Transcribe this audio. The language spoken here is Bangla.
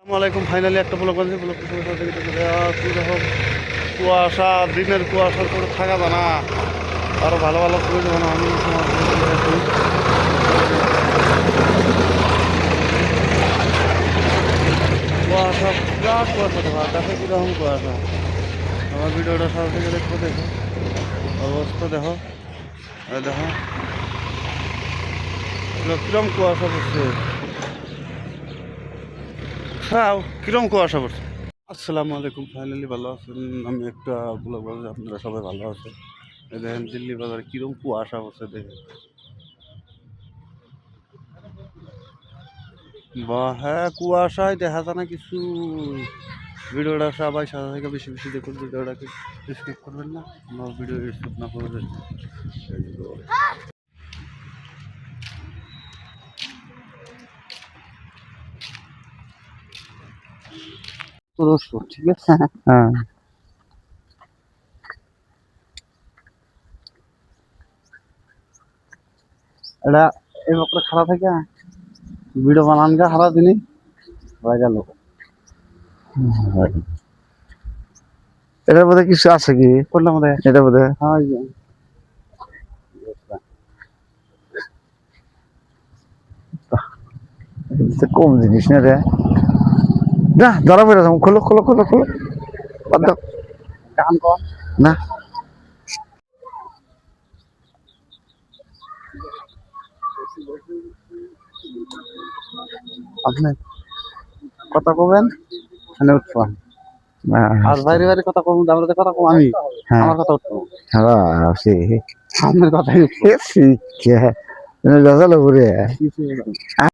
আসসালামাইকুম। ফাইনালি একটা ব্লগ আছে, ব্লগ কি রকম কুয়াশা, দিনের কুয়াশা করে থাকা যায় না। আরো ভালো ভালো করে দেবো না আমি কুয়াশা, বিরাট কুয়াশা দেবো। আর দেখো কীরকম কুয়াশা। আমার ভিডিওটা সারা থেকে দেখো, দেখো অবস্থা দেখো, দেখো কিরম কুয়াশা পড়ছে। হ্যাঁ, কিরম কুয়াশা পড়ছে। আসসালামু আলাইকুম। ফাইনালি ভালো আছেন? আমি একটা ব্লগ বানাচ্ছি, আপনারা সবাই ভালো আছে। দেখেন দিল্লি বাজারে কিরম কুয়াশা পড়ছে দেখেন। বা হ্যাঁ, কুয়াশায় দেখা যায় না কিছু। ভিডিওটা সবাই সাদা থেকে বেশি বেশি দেখুন, ভিডিওটাকে স্কিপ করবেন না, আমার ভিডিও স্কিপ না করে ঠিক আছে। হ্যাঁ, এটা এই মাত্র খারাপ থেকে ভিডিও বানান গা হারা দিনই হয়ে গেল। এটার মধ্যে কিছু আছে কি করলাম মধ্যে? এটার মধ্যে হ্যাঁ, কম জিনিস না রে। না ধরা পড়ে যাবো, খোলো খোলো খোলো খোলো। গান কর না, আপনি কথা কবেন এখানে উঠবো। আর বাইরে বাইরে কথা কম, আমরা কথা কম, আমি আমার কথা উঠবো, আপনার কথাই উঠবো। গজালো ঘুরে